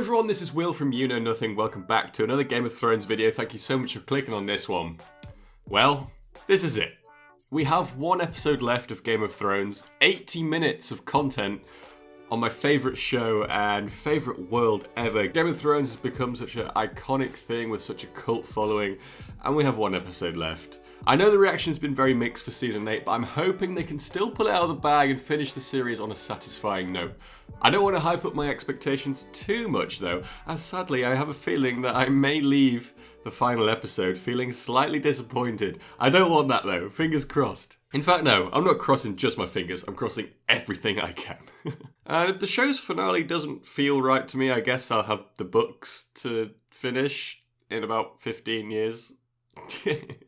everyone, this is Will from You Know Nothing. Welcome back to another Game of Thrones video. Thank you so much for clicking on this one. Well, this is it. We have one episode left of Game of Thrones, 80 minutes of content on my favourite show and favourite world ever. Game of Thrones has become such an iconic thing with such a cult following, and we have one episode left. I know the reaction's been very mixed for Season 8, but I'm hoping they can still pull it out of the bag and finish the series on a satisfying note. I don't want to hype up my expectations too much though, as sadly I have a feeling that I may leave the final episode feeling slightly disappointed. I don't want that though, fingers crossed. In fact, no, I'm not crossing just my fingers, I'm crossing everything I can. And if the show's finale doesn't feel right to me, I guess I'll have the books to finish in about 15 years.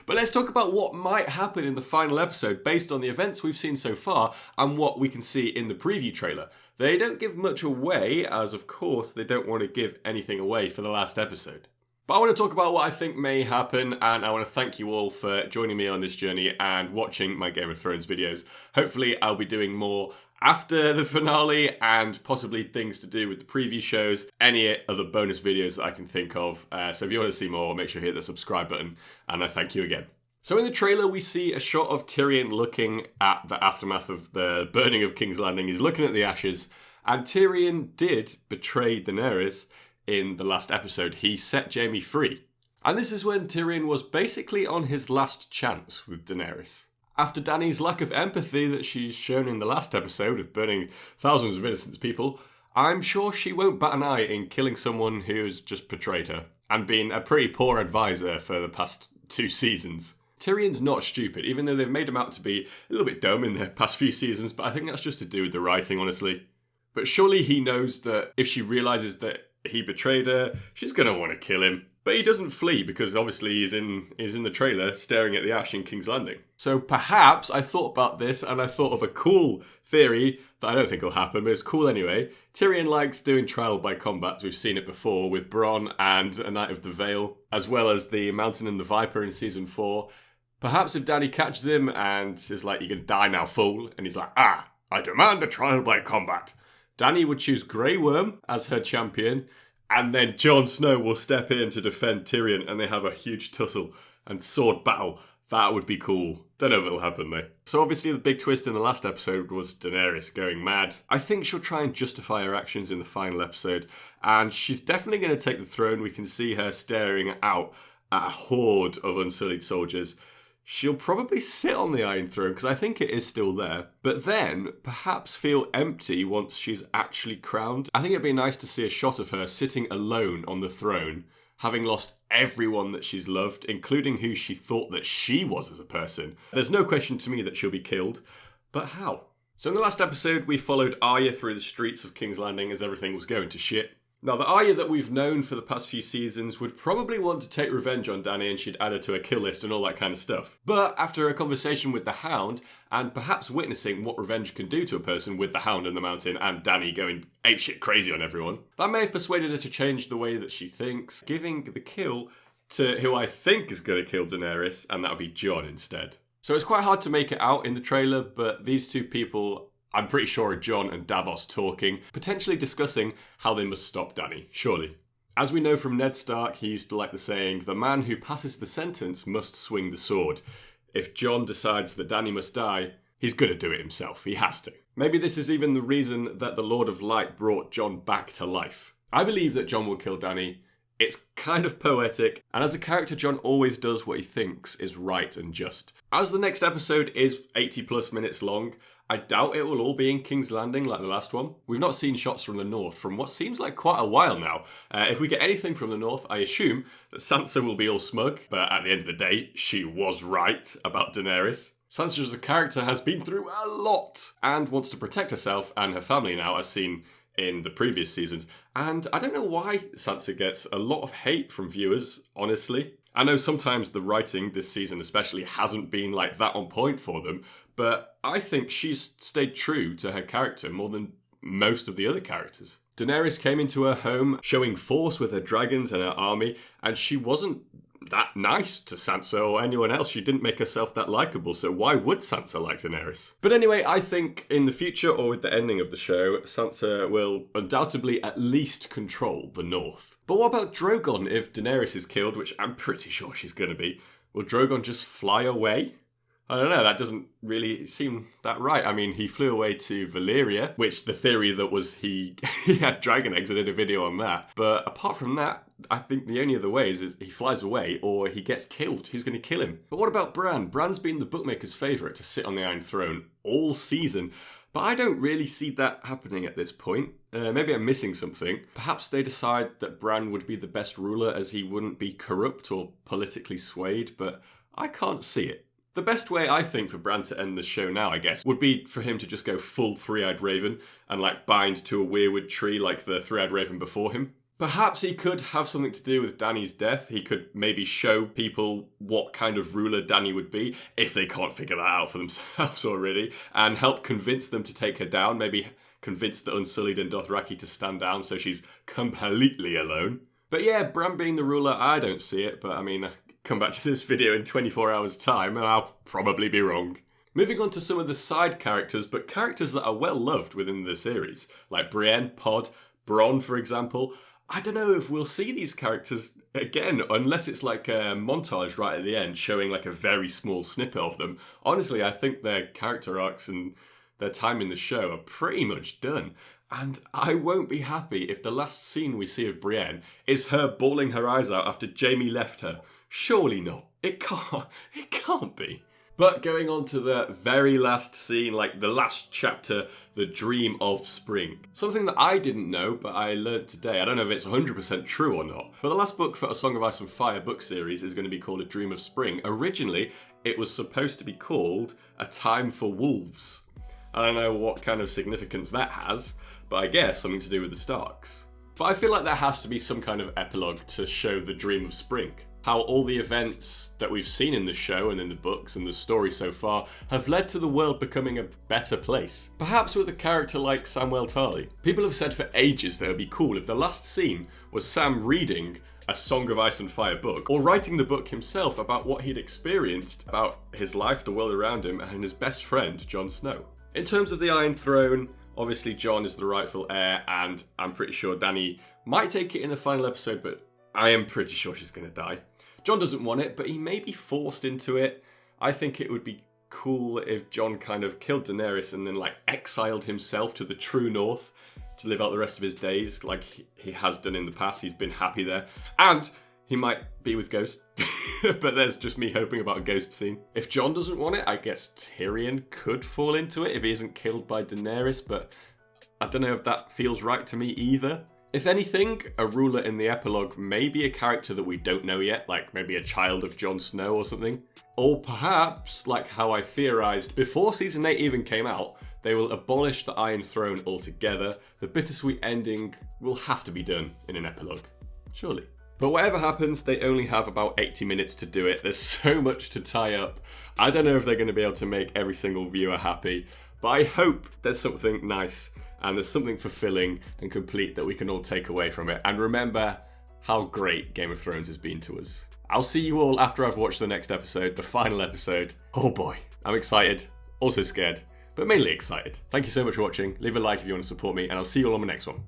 But let's talk about what might happen in the final episode based on the events we've seen so far and what we can see in the preview trailer. They don't give much away, as of course they don't want to give anything away for the last episode. But I want to talk about what I think may happen, and I want to thank you all for joining me on this journey and watching my Game of Thrones videos. Hopefully I'll be doing more after the finale and possibly things to do with the preview shows, any other bonus videos that I can think of. So if you want to see more, make sure you hit the subscribe button, and I thank you again. So in the trailer, we see a shot of Tyrion looking at the aftermath of the burning of King's Landing. He's looking at the ashes, and Tyrion did betray Daenerys in the last episode. He set Jaime free. And this is when Tyrion was basically on his last chance with Daenerys. After Dany's lack of empathy that she's shown in the last episode of burning thousands of innocent people, I'm sure she won't bat an eye in killing someone who's just betrayed her and been a pretty poor advisor for the past 2 seasons. Tyrion's not stupid, even though they've made him out to be a little bit dumb in the past few seasons, but I think that's just to do with the writing, honestly. But surely he knows that if she realises that he betrayed her, she's going to want to kill him. But he doesn't flee because obviously he's in the trailer staring at the ash in King's Landing. So perhaps I thought about this and I thought of a cool theory that I don't think will happen, but it's cool anyway. Tyrion likes doing trial by combat. We've seen it before with Bran and A Knight of the Vale, as well as the Mountain and the Viper in Season 4. Perhaps if Dany catches him and is like, "You can die now, fool," and he's like, "I demand a trial by combat," Dany would choose Grey Worm as her champion, and then Jon Snow will step in to defend Tyrion and they have a huge tussle and sword battle. That would be cool. Don't know if it'll happen though. So obviously the big twist in the last episode was Daenerys going mad. I think she'll try and justify her actions in the final episode, and she's definitely going to take the throne. We can see her staring out at a horde of unsullied soldiers. She'll probably sit on the Iron Throne because I think it is still there, but then perhaps feel empty once she's actually crowned. I think it'd be nice to see a shot of her sitting alone on the throne, having lost everyone that she's loved, including who she thought that she was as a person. There's no question to me that she'll be killed, but how? So in the last episode, we followed Arya through the streets of King's Landing as everything was going to shit. Now, the Arya that we've known for the past few seasons would probably want to take revenge on Dany, and she'd add her to her kill list and all that kind of stuff. But after a conversation with the Hound, and perhaps witnessing what revenge can do to a person with the Hound in the mountain and Dany going apeshit crazy on everyone, that may have persuaded her to change the way that she thinks, giving the kill to who I think is going to kill Daenerys, and that'll be Jon instead. So it's quite hard to make it out in the trailer, but these two people, I'm pretty sure, are Jon and Davos talking, potentially discussing how they must stop Dany, surely. As we know from Ned Stark, he used to like the saying, "The man who passes the sentence must swing the sword." If Jon decides that Dany must die, he's gonna do it himself, he has to. Maybe this is even the reason that the Lord of Light brought Jon back to life. I believe that Jon will kill Dany. It's kind of poetic, and as a character, Jon always does what he thinks is right and just. As the next episode is 80 plus minutes long, I doubt it will all be in King's Landing like the last one. We've not seen shots from the north from what seems like quite a while now. If we get anything from the north, I assume that Sansa will be all smug, but at the end of the day, she was right about Daenerys. Sansa as a character has been through a lot and wants to protect herself and her family now, as seen in the previous seasons. And I don't know why Sansa gets a lot of hate from viewers, honestly. I know sometimes the writing this season especially hasn't been like that on point for them, but I think she's stayed true to her character more than most of the other characters. Daenerys came into her home showing force with her dragons and her army, and she wasn't that nice to Sansa or anyone else. She didn't make herself that likeable, so why would Sansa like Daenerys? But anyway, I think in the future, or with the ending of the show, Sansa will undoubtedly at least control the North. But what about Drogon if Daenerys is killed, which I'm pretty sure she's going to be? Will Drogon just fly away? I don't know, that doesn't really seem that right. I mean, he flew away to Valyria, which the theory that was he had dragon eggs. I did a video on that. But apart from that, I think the only other ways is he flies away or he gets killed. Who's going to kill him? But what about Bran? Bran's been the bookmaker's favourite to sit on the Iron Throne all season. But I don't really see that happening at this point. Maybe I'm missing something. Perhaps they decide that Bran would be the best ruler as he wouldn't be corrupt or politically swayed, but I can't see it. The best way, I think, for Bran to end the show now, I guess, would be for him to just go full three-eyed raven and, like, bind to a weirwood tree like the three-eyed raven before him. Perhaps he could have something to do with Dany's death. He could maybe show people what kind of ruler Dany would be, if they can't figure that out for themselves already, and help convince them to take her down. Maybe convince the Unsullied and Dothraki to stand down so she's completely alone. But yeah, Bran being the ruler, I don't see it, but I mean, come back to this video in 24 hours time and I'll probably be wrong. Moving on to some of the side characters, but characters that are well loved within the series, like Brienne, Pod, Bronn for example. I don't know if we'll see these characters again, unless it's like a montage right at the end showing like a very small snippet of them. Honestly, I think their character arcs and their time in the show are pretty much done. And I won't be happy if the last scene we see of Brienne is her bawling her eyes out after Jaime left her. Surely not. It can't be. But going on to the very last scene, like the last chapter, the Dream of Spring. Something that I didn't know, but I learned today. I don't know if it's 100% true or not. But the last book for A Song of Ice and Fire book series is going to be called A Dream of Spring. Originally, it was supposed to be called A Time for Wolves. I don't know what kind of significance that has, but I guess something to do with the Starks. But I feel like there has to be some kind of epilogue to show the Dream of Spring. How all the events that we've seen in the show and in the books and the story so far have led to the world becoming a better place. Perhaps with a character like Samwell Tarly. People have said for ages that it would be cool if the last scene was Sam reading A Song of Ice and Fire book, or writing the book himself about what he'd experienced, about his life, the world around him, and his best friend, Jon Snow. In terms of the Iron Throne, obviously Jon is the rightful heir, and I'm pretty sure Dany might take it in the final episode, but I am pretty sure she's going to die. Jon doesn't want it, but he may be forced into it. I think it would be cool if Jon kind of killed Daenerys and then like exiled himself to the true north to live out the rest of his days like he has done in the past. He's been happy there. And he might be with Ghost. But there's just me hoping about a Ghost scene. If Jon doesn't want it, I guess Tyrion could fall into it if he isn't killed by Daenerys, but I don't know if that feels right to me either. If anything, a ruler in the epilogue may be a character that we don't know yet, like maybe a child of Jon Snow or something. Or perhaps, like how I theorised before Season 8 even came out, they will abolish the Iron Throne altogether. The bittersweet ending will have to be done in an epilogue. Surely. But whatever happens, they only have about 80 minutes to do it. There's so much to tie up. I don't know if they're going to be able to make every single viewer happy, but I hope there's something nice and there's something fulfilling and complete that we can all take away from it. And remember how great Game of Thrones has been to us. I'll see you all after I've watched the next episode, the final episode. Oh boy, I'm excited, also scared, but mainly excited. Thank you so much for watching. Leave a like if you want to support me, and I'll see you all on the next one.